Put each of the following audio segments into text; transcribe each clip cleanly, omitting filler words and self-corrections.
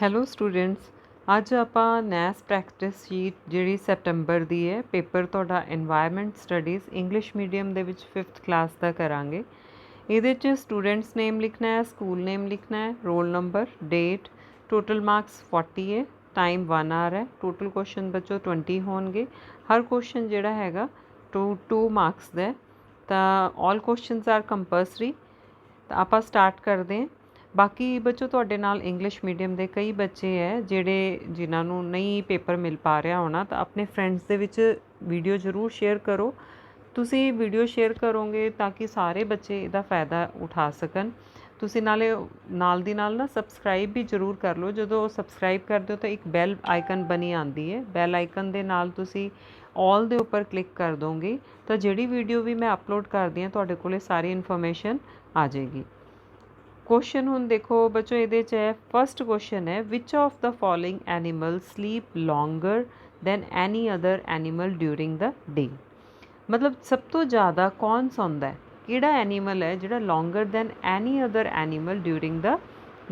Hello students, ਅੱਜ ਆਪਾਂ ਨੈਸ practice sheet ਜਿਹੜੀ ਸੈਪਟੰਬਰ ਦੀ ਹੈ ਪੇਪਰ ਤੁਹਾਡਾ এনवायरमेंट ਸਟੱਡੀਜ਼ ਇੰਗਲਿਸ਼ ਮੀਡੀਅਮ ਦੇ ਵਿੱਚ 5th ਕਲਾਸ ਦਾ ਕਰਾਂਗੇ। ਇਹਦੇ 'ਚ ਸਟੂਡੈਂਟਸ ਨੇਮ ਲਿਖਣਾ ਹੈ, ਸਕੂਲ ਨੇਮ ਲਿਖਣਾ ਹੈ, roll number, date, total marks 40 ਹੈ, ਟਾਈਮ 1 ਆਰ ਹੈ, ਟੋਟਲ ਕੁਐਸਚਨ ਬੱਚੋ 20 ਹੋਣਗੇ। ਹਰ ਕੁਐਸਚਨ ਜਿਹੜਾ ਹੈਗਾ 2 ਮਾਰਕਸ ਦਾ। ਤਾਂ ਆਲ ਕੁਐਸਚਨਸ ਆਰ ਕੰਪਲਸਰੀ। ਤਾਂ ਆਪਾਂ ਸਟਾਰਟ ਕਰਦੇ ਹਾਂ। ਬਾਕੀ ਬੱਚੋ ਤੁਹਾਡੇ ਨਾਲ ਇੰਗਲਿਸ਼ ਮੀਡੀਅਮ ਦੇ ਕਈ ਬੱਚੇ ਹੈ ਜਿਨ੍ਹਾਂ ਨੂੰ ਨਹੀਂ ਪੇਪਰ ਮਿਲ ਪਾ ਰਿਹਾ ਹੋਣਾ, ਤਾਂ ਆਪਣੇ ਫਰੈਂਡਸ ਦੇ ਵਿੱਚ ਵੀਡੀਓ ਜ਼ਰੂਰ ਸ਼ੇਅਰ ਕਰੋ। ਤੁਸੀਂ ਵੀਡੀਓ ਸ਼ੇਅਰ ਕਰੋਗੇ ਤਾਂ ਕਿ ਸਾਰੇ ਬੱਚੇ ਇਹਦਾ ਫਾਇਦਾ ਉਠਾ ਸਕਣ। ਤੁਸੀਂ ਨਾਲ ਦੀ ਨਾਲ ਨਾ ਸਬਸਕ੍ਰਾਈਬ ਵੀ ਜ਼ਰੂਰ ਕਰ ਲਓ। ਜਦੋਂ ਸਬਸਕ੍ਰਾਈਬ ਕਰਦੇ ਹੋ ਤਾਂ ਇੱਕ ਬੈਲ ਆਈਕਨ ਬਣੀ ਆਉਂਦੀ ਹੈ। ਬੈਲ ਆਈਕਨ ਦੇ ਨਾਲ ਤੁਸੀਂ ਆਲ ਦੇ ਉੱਪਰ ਕਲਿੱਕ ਕਰ ਦੋਗੇ ਤਾਂ ਜਿਹੜੀ ਵੀਡੀਓ ਵੀ ਮੈਂ ਅਪਲੋਡ ਕਰਦੀ ਹਾਂ ਤੁਹਾਡੇ ਕੋਲੇ ਸਾਰੀ ਇਨਫੋਰਮੇਸ਼ਨ ਆ ਜਾਏਗੀ। क्वेश्चन हुण देखो बच्चों ये है। फर्स्ट क्वेश्चन है, विच of the following animal sleep longer than any other animal during the day. मतलब सब तो ज़्यादा कौन सौंदा है, किहड़ा एनिमल है जिहड़ा longer than any other animal during the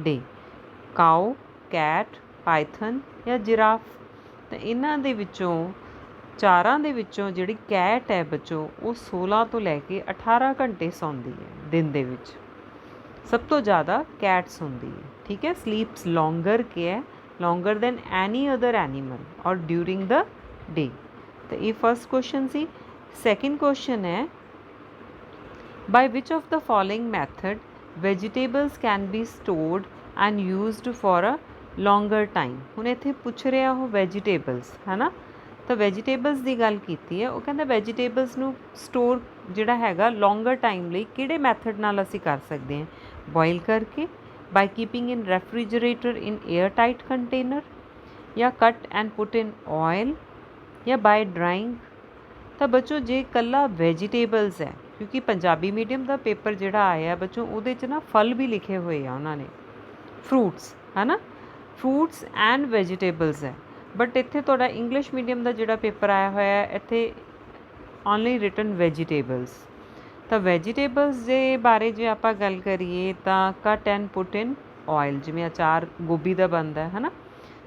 day. Cow, cat, python या जिराफ। तो इन्हां दे विचों चारां दे विचों जिहड़ी कैट है बच्चों वो 16 तो लैके 18 घंटे सौंदी है दिन दे विच। सब तो ज़्यादा कैट्स होंदी है। ठीक है, स्लीप्स लॉन्गर क्या है, longer than any other animal और ड्यूरिंग द डे। तो ये फर्स्ट क्वेश्चन सी। सैकेंड क्वेश्चन है, by which of the following method vegetables can be stored and used for a longer time. हुण इत्थे पुछ रहा वो वेजिटेबल्स है ना। तो वेजिटेबल्स की गल की है, वो कहता वेजिटेबल्स नू स्टोर जिहड़ा हैगा लॉन्गर टाइम लई किहड़े मैथड नाल असीं कर सकते हैं। बॉयल करके, by keeping in refrigerator in air tight container, या cut and put in oil, या बाय ड्राइंग। तो बच्चों जे कला वेजिटेबल्स है, क्योंकि पंजाबी मीडियम का पेपर जिहड़ा आया बच्चों उहदे च ना फल भी लिखे हुए हैं उन्होंने, फ्रूट्स है ना, फ्रूट्स एंड वेजिटेबल्स है। बट इत्थे तुहाडा इंग्लिश मीडियम का जिहड़ा पेपर आया हुआ है इत्थे ओनली रिटन वेजिटेबल्स। तो वेजिटेबल्स के बारे जो आप गल करिए तो cut and put in oil, जिमें अचार गोभी का बनता है ना।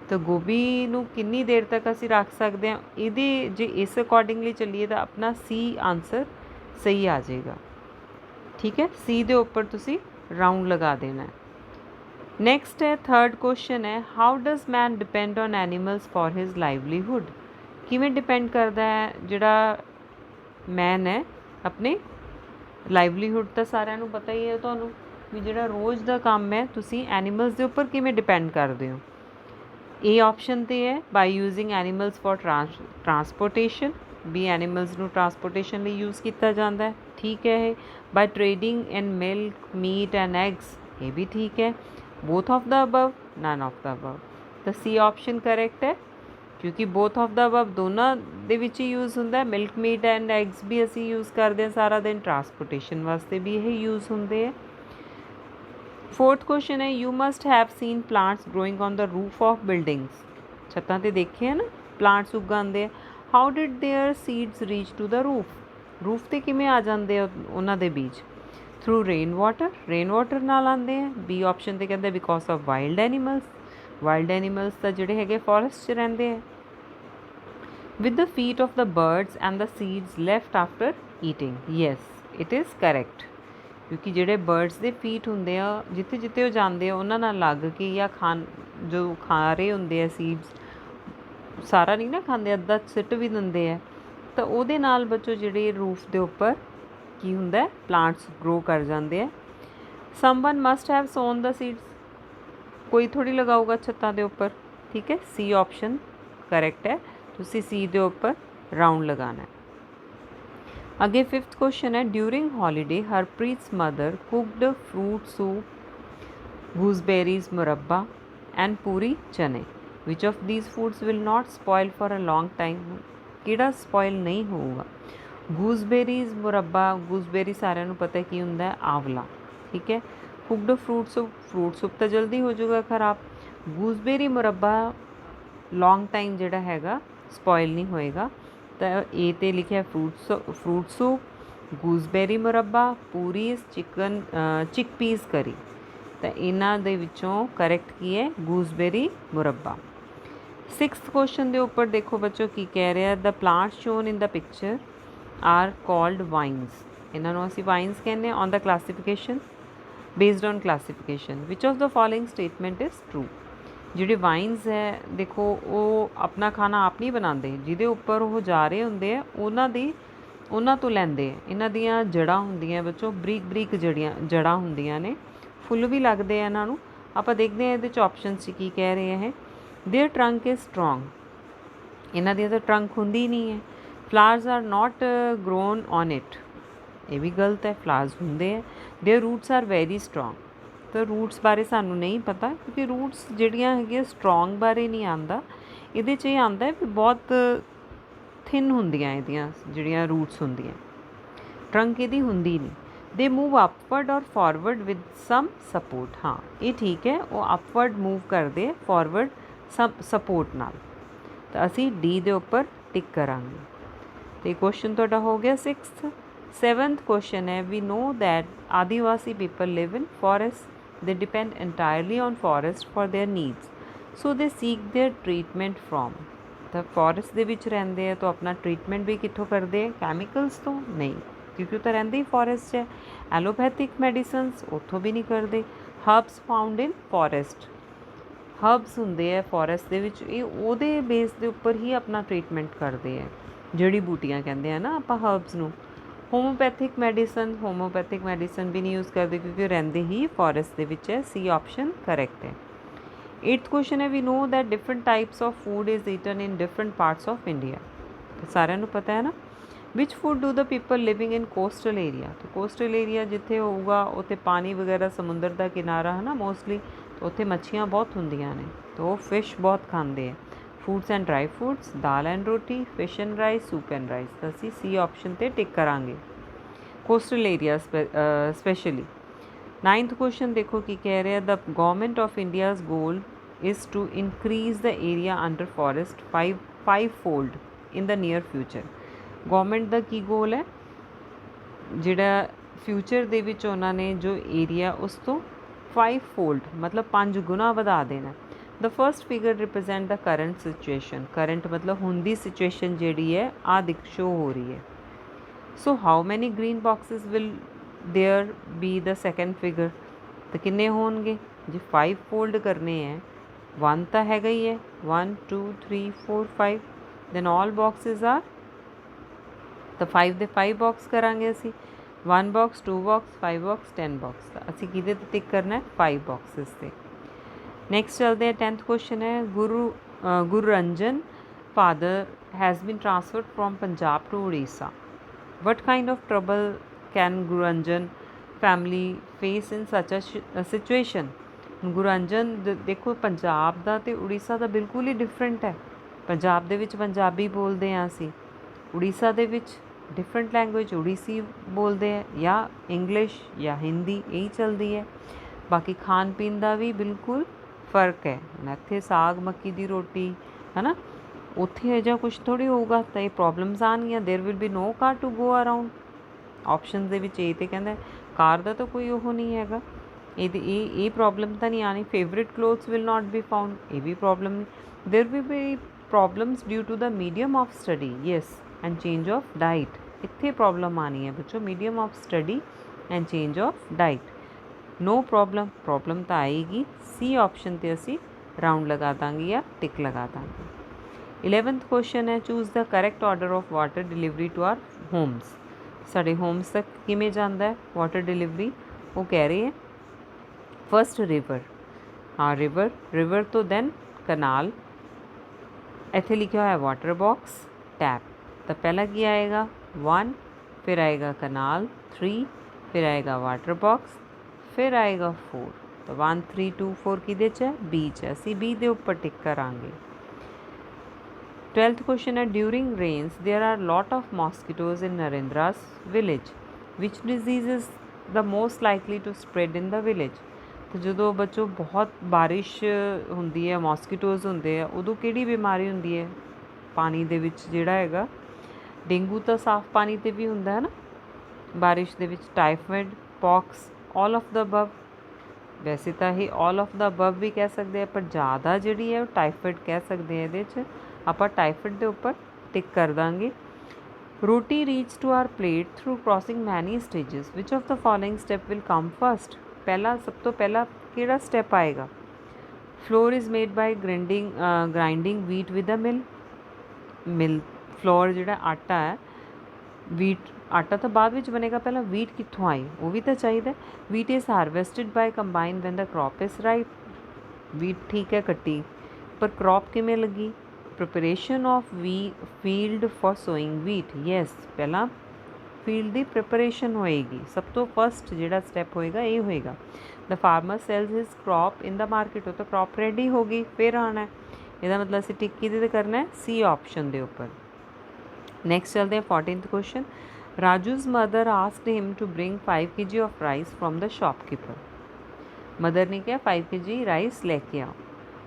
तो गोभी नू कितनी देर तक असी रख सकते हैं, ये जे इस अकॉर्डिंगली चलीए तो अपना सी आंसर सही आ जाएगा। ठीक है, सी दे उपर तुसी राउंड लगा देना है। नैक्सट है थर्ड क्वेश्चन है, how does man depend on animals for his livelihood. किवें डिपेंड करता है जिहड़ा मैन है अपने लाइवलीहुड। तो सारिਆਂ ਨੂੰ पता ही है ਤੁਹਾਨੂੰ भी ਜਿਹੜਾ रोज़ का काम है तुसी एनिमल्स के उपर किवें डिपेंड करते हो। ए ऑप्शन तो है by using animals for transportation, भी एनिमल्स नू ट्रांसपोर्टेशन लिए यूज़ किया जाता है। ठीक है, by trading in milk, meat and eggs, ये भी ठीक है। Both of the above, none of the above. तो सी ऑप्शन करेक्ट है, क्योंकि बोथ ऑफ द अबव दोनों दे विच ही यूज़ होंदा है। मिल्क, मीट एंड एग्स भी असी यूज़ करते हैं सारा दिन, ट्रांसपोर्टेशन वास्ते भी यही यूज़ होंदे है। फोर्थ क्वेश्चन है, you must have seen plants growing on the roof of buildings. छत्तां ते देखे है ना प्लांट्स उगांदे हैं। How did their seeds reach to the roof, roof ते किवें आ जांदे उन्हां दे बीज। थ्रू रेन वाटर नाल आंदे हैं। बी ऑप्शन ते कहंदे बिकॉज ऑफ वाइल्ड एनिमल्स तां जिहड़े हैगे फॉरेस्ट च रहिंदे हैं। With the feet of the birds and the seeds left after eating, yes it is correct, क्योंकि जिहड़े बर्ड्स के फीट होंदे आ जिथे जिथे वो जाते हैं उन्हां नाल लग के या जो खा रहे होंदे आ सीड्स सारा नहीं ना खाते, अद्धा सिट भी दिंदे है। तो उहदे नाल बच्चों जिहड़े रूफ के उपर की हुंदा है प्लांट्स ग्रो कर जाते हैं। Someone must have sown the seeds, कोई थोड़ी लगाऊगा छत्तां दे उपर। ठीक है, सी ऑप्शन करैक्ट है, तुसी सी दे उपर राउंड लगाना है। अगे फिफ्थ क्वेश्चन है, during holiday Harpreet's mother cooked fruit soup, gooseberries murabba and puri chane. Which of these foods will not spoil for a long time. किहड़ा स्पॉयल नहीं होगा। गूसबेरीज मुरब्बा, गूसबेरी सारिਆਂ ਨੂੰ पता है की हुंदा है, आंवला। ठीक है, कुकड फ्रूट सूप तो जल्दी हो जाएगा खराब। गूसबेरी मुरब्बा लॉन्ग टाइम जिहड़ा हैगा स्पॉयल नहीं होएगा। तो ए ते लिखा फ्रूट सूप, गूसबेरी मुरब्बा, पूरी चिकपीस करी। ਤਾਂ ਇਹਨਾਂ ਦੇ ਵਿੱਚੋਂ ਕਰੈਕਟ ਕੀ ਹੈ? ਗੂਸਬੇਰੀ ਮੁਰੱਬਾ। 6th ਕੁਐਸਚਨ ਦੇ ਉੱਪਰ ਦੇਖੋ ਬੱਚੋ ਕੀ ਕਹਿ ਰਿਹਾ, the plants shown in the picture are called vines. ਇਹਨਾਂ ਨੂੰ ਅਸੀਂ ਵਾਈਨਸ ਕਹਿੰਦੇ ਹਾਂ on the classification, based on classification which of the following statement is true. ਜਿਹੜੇ ਵਾਈਨਸ ਹੈ ਦੇਖੋ ਉਹ ਆਪਣਾ ਖਾਣਾ ਆਪ ਨਹੀਂ ਬਣਾਉਂਦੇ, ਜਿਹਦੇ ਉੱਪਰ ਉਹ ਜਾ ਰਹੇ ਹੁੰਦੇ ਆ ਉਹਨਾਂ ਤੋਂ ਲੈਂਦੇ ਆ। ਇਹਨਾਂ ਦੀਆਂ ਜੜ੍ਹਾਂ ਹੁੰਦੀਆਂ ਬੱਚੋ, ਬਰੀਕ ਬਰੀਕ ਜੜ੍ਹਾਂ ਹੁੰਦੀਆਂ ਨੇ, ਫੁੱਲ ਵੀ ਲੱਗਦੇ ਆ ਇਹਨਾਂ ਨੂੰ। ਆਪਾਂ ਦੇਖਦੇ ਹਾਂ ਇਹਦੇ 'ਚ ਆਪਸ਼ਨ 'ਚ ਕੀ ਕਹਿ ਰਹੇ ਹੈ। ਦੇਅਰ ਟਰੰਕ ਇਜ਼ ਸਟਰੋਂਗ, ਇਹਨਾਂ ਦੀ ਤਾਂ ਟਰੰਕ ਹੁੰਦੀ ਨਹੀਂ ਹੈ। Flowers are not grown on it, ਇਹ ਵੀ ਗਲਤ ਹੈ, ਫਲਾਵਰਸ ਹੁੰਦੇ ਹੈ। Their roots are very strong, ਤਾਂ ਰੂਟਸ ਬਾਰੇ ਸਾਨੂੰ ਨਹੀਂ ਪਤਾ, ਕਿਉਂਕਿ ਰੂਟਸ ਜਿਹੜੀਆਂ ਹੈਗੀਆਂ ਸਟਰੋਂਗ ਬਾਰੇ ਨਹੀਂ ਆਉਂਦਾ, ਇਹਦੇ 'ਚ ਇਹ ਆਉਂਦਾ ਵੀ ਬਹੁਤ ਥਿਨ ਹੁੰਦੀਆਂ ਇਹਦੀਆਂ ਜਿਹੜੀਆਂ ਰੂਟਸ ਹੁੰਦੀਆਂ, ਟਰੰਕ ਇਹਦੀ ਹੁੰਦੀ ਨਹੀਂ। ਦੇ ਮੂਵ ਅਪਵਰਡ ਔਰ ਫਾਰਵਰਡ ਵਿਦ ਸਮ ਸਪੋਰਟ, ਹਾਂ ਇਹ ਠੀਕ ਹੈ, ਉਹ ਅਪਵਰਡ ਮੂਵ ਕਰਦੇ ਹੈ ਫਾਰਵਰਡ ਸਪੋਰਟ ਨਾਲ, ਤਾਂ ਅਸੀਂ ਡੀ ਦੇ ਉੱਪਰ ਟਿਕ ਕਰਾਂਗੇ। ਤੇ ਕੁਐਸਚਨ ਤੁਹਾਡਾ ਹੋ ਗਿਆ 6th। 7th ਕੁਐਸਚਨ ਹੈ, we know that Adivasi people live in forest, they depend entirely on forest for their needs, so they seek their treatment from. ਤਾਂ ਫੋਰੈਸਟ ਦੇ ਵਿੱਚ ਰਹਿੰਦੇ ਆ ਤਾਂ ਆਪਣਾ ਟ੍ਰੀਟਮੈਂਟ ਵੀ ਕਿੱਥੋਂ ਕਰਦੇ ਆ? ਕੈਮੀਕਲਸ ਤੋਂ ਨਹੀਂ, ਕਿਉਂਕਿ ਉਹ ਤਾਂ ਰਹਿੰਦੇ ਹੀ ਫੋਰੈਸਟ 'ਚ ਹੈ। ਐਲੋਪੈਥਿਕ ਮੈਡੀਸਨਸ ਉੱਥੋਂ ਵੀ ਨਹੀਂ ਕਰਦੇ। ਹਰਬਸ ਫਾਊਂਡ ਇਨ ਫੋਰੈਸਟ, ਹਰਬਸ ਹੁੰਦੇ ਆ ਫੋਰੈਸਟ ਦੇ ਵਿੱਚ, ਇਹ ਉਹਦੇ ਬੇਸ ਦੇ ਉੱਪਰ ਹੀ ਆਪਣਾ ਟ੍ਰੀਟਮੈਂਟ ਕਰਦੇ ਆ, ਜੜੀ ਬੂਟੀਆਂ ਕਹਿੰਦੇ ਆ ਨਾ ਆਪਾਂ ਹਰਬਸ ਨੂੰ। ਹੋਮੋਪੈਥਿਕ ਮੈਡੀਸਨ ਵੀ ਨਹੀਂ ਯੂਜ਼ ਕਰਦੇ, ਕਿਉਂਕਿ ਰਹਿੰਦੇ ਹੀ ਫੋਰੈਸਟ ਦੇ ਵਿੱਚ ਹੈ। ਸੀ ਆਪਸ਼ਨ ਕਰੈਕਟ ਹੈ। 8th ਕੁਐਸਚਨ ਹੈ, we know that different types of food is eaten in different parts of India. ਸਾਰਿਆਂ ਨੂੰ ਪਤਾ ਹੈ ਨਾ। Which food do the people living in coastal area, ਤਾਂ ਕੋਸਟਲ ਏਰੀਆ ਜਿੱਥੇ ਹੋਊਗਾ ਉੱਥੇ ਪਾਣੀ ਵਗੈਰਾ ਸਮੁੰਦਰ ਦਾ ਕਿਨਾਰਾ ਹੈ ਨਾ ਮੋਸਟਲੀ, ਉੱਥੇ ਮੱਛੀਆਂ ਬਹੁਤ ਹੁੰਦੀਆਂ ਨੇ, ਤਾਂ ਉਹ ਫਿਸ਼ ਬਹੁਤ ਖਾਂਦੇ ਆ। Foods and dry foods, dal and roti, fish and rice, soup and rice, ਤਾਂ ਅਸੀਂ ਸੀ ਆਪਸ਼ਨ 'ਤੇ ਟਿਕ ਕਰਾਂਗੇ, coastal area specially. 9th question ਦੇਖੋ ਕੀ ਕਹਿ ਰਿਹਾ, the government of India's goal is to increase the area under forest 5-fold in the near future. Government ਦਾ ਕੀ ਗੋਲ ਹੈ? ਜਿਹੜਾ ਫਿਊਚਰ ਦੇ ਵਿੱਚ ਉਹਨਾਂ ਨੇ ਜੋ ਏਰੀਆ ਉਸ ਤੋਂ 5-fold ਮਤਲਬ 5 ਗੁਣਾ ਵਧਾ ਦੇਣਾ। The first figure represent the current situation, current ਮਤਲਬ ਹੁਣ ਦੀ ਸਿਚੁਏਸ਼ਨ ਜਿਹੜੀ ਹੈ ਆਹ ਸ਼ੋ ਹੋ ਰਹੀ ਹੈ। So how many green boxes will there be the second figure, ਤਾਂ ਕਿੰਨੇ ਹੋਣਗੇ? ਜੇ 5-fold ਕਰਨੇ ਹੈ, 1 ਤਾਂ ਹੈਗਾ ਹੀ ਹੈ, 1 2 3 4 5, ਦੈਨ ਆਲ ਬਾਕਸਿਸ ਆਰ, ਤਾਂ 5 ਦੇ 5 ਬਾਕਸ ਕਰਾਂਗੇ ਅਸੀਂ, 1 ਬਾਕਸ 2 ਬਾਕਸ 5 ਬਾਕਸ 10 ਬਾਕਸ, ਤਾਂ ਅਸੀਂ ਕਿਹਦੇ 'ਤੇ ਟਿਕ ਕਰਨਾ ਹੈ? 5 ਬਾਕਸਿਸ 'ਤੇ। ਨੈਕਸਟ ਚੱਲਦੇ ਹਾਂ 10th ਕੁਐਸਚਨ ਹੈ, ਗੁਰਰੰਜਨ father has been transferred from Punjab to Odisha. What kind of trouble can Guranjan family face in such a situation? ਗੁਰਰੰਜਨ ਦੇਖੋ ਪੰਜਾਬ ਦਾ ਅਤੇ ਉੜੀਸਾ ਦਾ ਬਿਲਕੁਲ ਹੀ ਡਿਫਰੈਂਟ ਹੈ। ਪੰਜਾਬ ਦੇ ਵਿੱਚ ਪੰਜਾਬੀ ਬੋਲਦੇ ਹਾਂ ਅਸੀਂ, ਉੜੀਸਾ ਦੇ ਵਿੱਚ ਡਿਫਰੈਂਟ ਲੈਂਗੁਏਜ ਉੜੀਸੀ ਬੋਲਦੇ ਹੈ, ਜਾਂ ਇੰਗਲਿਸ਼ ਜਾਂ ਹਿੰਦੀ ਇਹੀ ਚੱਲਦੀ ਹੈ। ਬਾਕੀ ਖਾਣ ਪੀਣ ਦਾ ਵੀ ਬਿਲਕੁਲ ਫ਼ਰਕ ਹੈ। ਇੱਥੇ ਸਾਗ ਮੱਕੀ ਦੀ ਰੋਟੀ ਹੈ ਨਾ, ਉੱਥੇ ਇਹੋ ਜਿਹਾ ਕੁਛ ਥੋੜ੍ਹੀ ਹੋਊਗਾ, ਤਾਂ ਇਹ ਪ੍ਰੋਬਲਮਸ ਆਉਣਗੀਆਂ। There will be no car to go around. Option ਦੇ ਵਿੱਚ ਇਹ ਤਾਂ ਕਹਿੰਦਾ ਕਾਰ ਦਾ ਤਾਂ ਕੋਈ ਉਹ ਨਹੀਂ ਹੈਗਾ, ਇਹ ਪ੍ਰੋਬਲਮ ਤਾਂ ਨਹੀਂ ਆਉਣੀ। Favourite clothes will not be found, ਇਹ ਵੀ ਪ੍ਰੋਬਲਮ ਨਹੀਂ। There will be problems due to the medium of study, yes, and change of diet. ਇੱਥੇ ਪ੍ਰੋਬਲਮ ਆਉਣੀ ਹੈ ਬੱਚੋ, medium of study and change of diet. No problem ਤਾਂ ਆਏਗੀ। ਸੀ option 'ਤੇ ਅਸੀਂ ਰਾਊਂਡ ਲਗਾ ਦਾਂਗੇ ਜਾਂ ਟਿਕ ਲਗਾ ਦਾਂਗੇ। 11th ਕੁਐਸਚਨ ਹੈ, choose the correct order of water delivery to our homes. ਸਾਡੇ ਹੋਮਸ ਤੱਕ ਕਿਵੇਂ ਜਾਂਦਾ ਹੈ ਵਾਟਰ ਡਿਲੀਵਰੀ? ਉਹ ਕਹਿ ਰਹੇ ਹੈ ਫਸਟ ਰਿਵਰ, ਹਾਂ ਰਿਵਰ ਤੋਂ ਦੈਨ ਕਨਾਲ, ਇੱਥੇ ਲਿਖਿਆ ਹੋਇਆ ਵਾਟਰ ਬਾਕਸ, ਟੈਪ, ਤਾਂ ਪਹਿਲਾਂ ਕੀ ਆਏਗਾ 1, ਫਿਰ ਆਏਗਾ ਕਨਾਲ 3, ਫਿਰ ਆਏਗਾ ਵਾਟਰ ਬਾਕਸ, ਫਿਰ ਆਏਗਾ 4, ਤਾਂ 1 3 2 4 ਕਿਹਦੇ 'ਚ ਹੈ? ਬੀ 'ਚ। ਅਸੀਂ ਬੀ ਦੇ ਉੱਪਰ ਟਿਕ ਕਰਾਂਗੇ। 12th ਕੁਐਸਚਨ ਹੈ, during rains there are lot of mosquitoes in Narindra's village, which disease is the most likely to spread in the village. ਅਤੇ ਜਦੋਂ ਬੱਚੋ ਬਹੁਤ ਬਾਰਿਸ਼ ਹੁੰਦੀ ਹੈ, ਮੋਸਕੀਟੋਜ਼ ਹੁੰਦੇ ਆ, ਉਦੋਂ ਕਿਹੜੀ ਬਿਮਾਰੀ ਹੁੰਦੀ ਹੈ ਪਾਣੀ ਦੇ ਵਿੱਚ ਜਿਹੜਾ ਹੈਗਾ? ਡੇਂਗੂ ਤਾਂ ਸਾਫ਼ ਪਾਣੀ 'ਤੇ ਵੀ ਹੁੰਦਾ ਹੈ ਨਾ ਬਾਰਿਸ਼ ਦੇ ਵਿੱਚ, typhoid, pox, all of the above. वैसे तो ही ऑल ऑफ द अबव भी कह सकते हैं, पर ज़्यादा जिहड़ी है टाइफाइड कह सकते हैं। इहदे च आपां टाइफाइड के उपर टिक कर देंगे। Roti reach to our plate through crossing many stages, which of the following step will come first. पहला सब तो पहला किहड़ा स्टैप आएगा? Flour is made by grinding wheat with a mill flour जिहड़ा आटा है, वीट आटा तो बाद विच बनेगा, पहला वीट कित्थों आई वो भी तो चाहिए। Wheat is harvested by combine when the crop is ripe. Wheat ठीक है कट्टी, पर क्रॉप किमें लगी? Preparation of field for sowing wheat. Yes, पहला फील्ड की प्रिपरेशन होएगी, सब तो फस्ट जिहड़ा स्टैप होएगा ये होएगा। The farmer sells his crop in the market, हो तो क्रॉप रेडी होगी फिर आना है। इसका मतलब असीं टिक किहदे ते करना है? सी ऑप्शन के उपर। नैक्सट चलते हैं 14th question. Raju's mother asked him to bring 5 kg of rice from the shopkeeper. Mother ने कहा 5 kg राइस लेके आओ।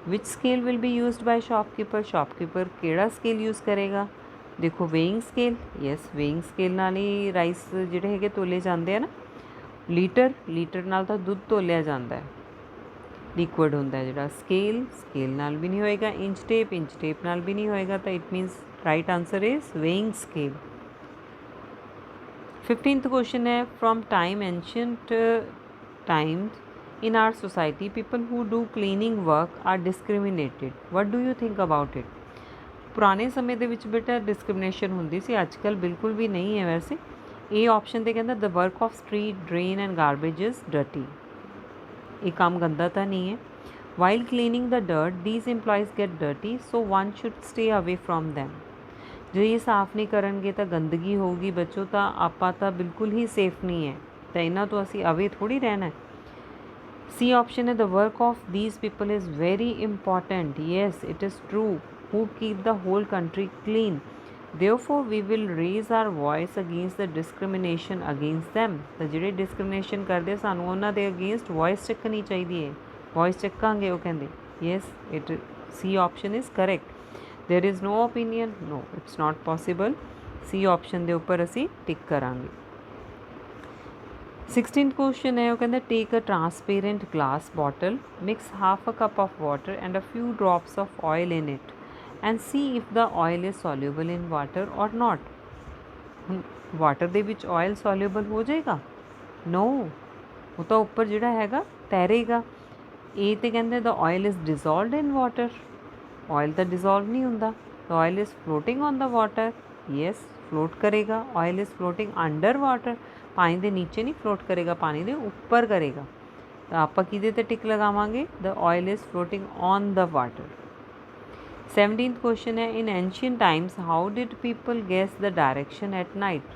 Which scale will be used by shopkeeper. Shopkeeper केड़ा स्केल यूज़ करेगा? देखो weighing scale. Yes, weighing scale नाल ही rice जिहड़े हैगे तोले जाते हैं ना। लीटर नाल तां दुध तोलिया जाता है, लिक्विड होंदा है जिहड़ा। स्केल नाल भी नहीं होएगा। इंच टेप नाल भी नहीं होएगा। तो it means right answer is weighing scale. 15th question है, from time ancient times in our society people who do cleaning work are discriminated. what do you think about it? पुराने समय ਦੇ ਵਿੱਚ ਬੇਟਾ ਡਿਸਕ੍ਰਿਮੀਨੇਸ਼ਨ ਹੁੰਦੀ ਸੀ, ਅੱਜ ਕੱਲ੍ਹ ਬਿਲਕੁਲ ਵੀ ਨਹੀਂ ਹੈ। ਵੈਸੇ ਇਹ ਆਪਸ਼ਨ ਤੇ ਕਹਿੰਦਾ the work of street drain and garbage is dirty. ਇਹ ਕੰਮ ਗੰਦਾ ਤਾਂ ਨਹੀਂ ਹੈ। While cleaning the dirt these employees get dirty so one should stay away from them। ਜੇ ਇਹ ਸਾਫ਼ ਨਹੀਂ ਕਰਨਗੇ ਤਾਂ ਗੰਦਗੀ ਹੋਊਗੀ ਬੱਚੋ, ਤਾਂ ਆਪਾਂ ਤਾਂ ਬਿਲਕੁਲ ਹੀ ਸੇਫ ਨਹੀਂ ਹੈ, ਤਾਂ ਇਹਨਾਂ ਤੋਂ ਅਸੀਂ ਅਵੇ ਥੋੜ੍ਹੀ ਰਹਿਣਾ ਹੈ। सी ऑप्शन है the work of these people is very important. Yes it is true, who keep the whole country clean. Therefore we will raise our voice against the discrimination against them. तो जिहड़े discrimination करते सानू उन्हां दे against voice चुकनी चाहिए है, voice चुकांगे वो कहते। Yes it C option is correct. There is no opinion, no it's not possible. C option के उपर असी टिक करांगे। 16th क्वेश्चन है वो कहते take a transparent glass bottle, mix half a cup of water and a few drops of oil in it and see if the oil is soluble in water और not. Water दे which oil soluble हो जाएगा? No, वो तो उपर जिहड़ा हैगा तैरेगा। ये तो कहते the oil is dissolved in water, oil तो डिजॉल्व नहीं होंदा। The oil is floating on the water. Yes float करेगा। Oil is floating under water, पानी के नीचे नहीं फ्लोट करेगा, पानी के ऊपर करेगा। तो आप किहदे ते टिक लगावांगे? The oil is floating on the water. 17th question है, in ancient times how did people guess the direction at night.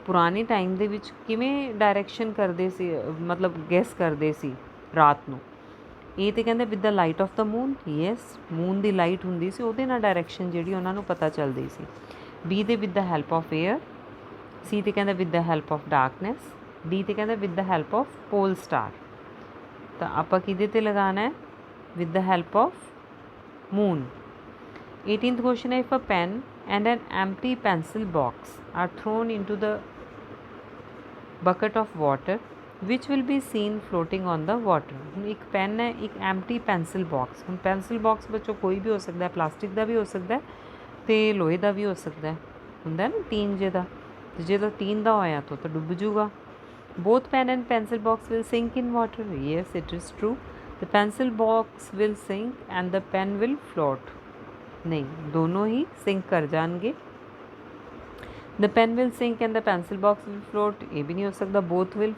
पुराने टाइम दे विच किवें डायरैक्शन करते सी, मतलब गैस करते सी रात नूं? ये तो कहते with the light of the moon. Yes moon की लाइट होंदी सी, उहदे नाल डायरैक्शन जिहड़ी उन्हां नूं पता चलदी सी। B they with the help of air. C तो कहते with the help of darkness. D तो कहते with the help of pole star. तो आप किहदे ते लगाना है? With the help of moon. 18th question है, if a pen and an empty pencil box are thrown into the bucket of water which will be seen floating on the water. हुण एक pen है, एक empty pencil box. हुण pencil box बच्चों कोई भी हो सकता है, प्लास्टिक का भी हो सकता है तो लोहे का भी हो सकता है, हुंदा है ना टीन जिहदा। जो तो टीन का होया तो डुब जूगा। Both pen and pencil box will sink in water. Yes it is true, the pencil box will sink and the pen will float. नहीं, दोनों ही सिंक कर जाएंगे। The pen will sink and the pencil box will float, ये भी नहीं हो सकता। बोथ विल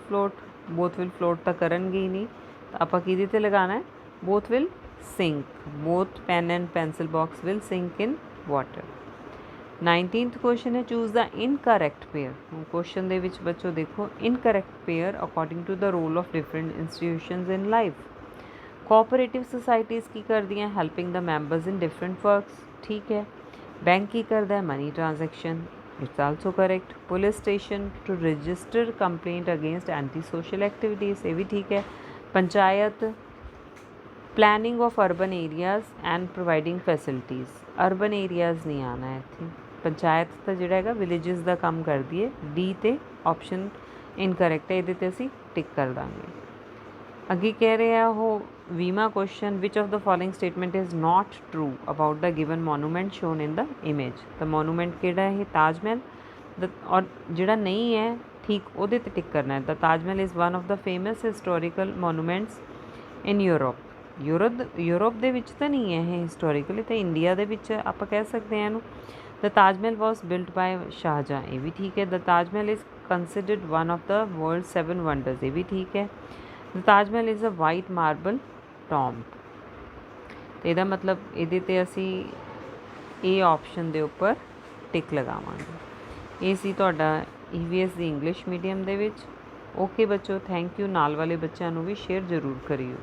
फ्लोट तो करनगे ही नहीं। तो आप किहदे ते लगाना है? Both will sink. Both pen and pencil box will sink in water. 19th question है, choose the incorrect pair. Question दे विच बच्चों देखो incorrect pair according to the role of different institutions in life. Cooperative societies की कर दी हैं helping the members in different works, ठीक है। बैंक की करता है money transaction, it's also correct. Police station to register complaint against anti social activities, ये भी ठीक है। Panchayat planning of urban areas and providing facilities, urban areas नहीं आना है इत्थे। पंचायत तो जिहड़ा हैगा विलेजिस का काम करती है। डी ते ऑप्शन इनकरैक्ट है, ये असी टिक कर देंगे। ਅੱਗੇ ਕਹਿ ਰਿਹਾ ਉਹ 20ਵਾਂ question, which of the following statement is not true about the given monument shown in the image. ਤਾਂ ਮੋਨੂਮੈਂਟ ਕਿਹੜਾ ਹੈ? ਤਾਜ ਮਹਿਲ। ਔਰ ਜਿਹੜਾ ਨਹੀਂ ਹੈ ਠੀਕ ਉਹਦੇ 'ਤੇ ਟਿਕ ਕਰਨਾ ਹੈ। The Taj Mahal is one of the famous historical monuments in Europe ਦੇ ਵਿੱਚ ਤਾਂ ਨਹੀਂ ਹੈ ਇਹ ਹਿਸਟੋਰੀਕਲੀ, ਤਾਂ ਇੰਡੀਆ ਦੇ ਵਿੱਚ ਆਪਾਂ ਕਹਿ ਸਕਦੇ ਹਾਂ ਇਹਨੂੰ। The Taj Mahal was built by Shahjahan, ਇਹ ਵੀ ਠੀਕ ਹੈ। The Taj Mahal is considered one of the world 7 wonders, ਇਹ ਵੀ ਠੀਕ ਹੈ। The Taj Mahal is a white marble tomb. ਅਤੇ ਇਹਦਾ ਮਤਲਬ ਇਹਦੇ 'ਤੇ ਅਸੀਂ ਇਹ ਆਪਸ਼ਨ ਦੇ ਉੱਪਰ ਟਿਕ ਲਗਾਵਾਂਗੇ। ਇਹ ਸੀ ਤੁਹਾਡਾ EVS ਦੀ ਇੰਗਲਿਸ਼ ਮੀਡੀਅਮ ਦੇ ਵਿੱਚ। ਓਕੇ ਬੱਚੋ, ਥੈਂਕ ਯੂ। ਨਾਲ ਵਾਲੇ ਬੱਚਿਆਂ ਨੂੰ ਵੀ ਸ਼ੇਅਰ ਜ਼ਰੂਰ ਕਰਿਓ।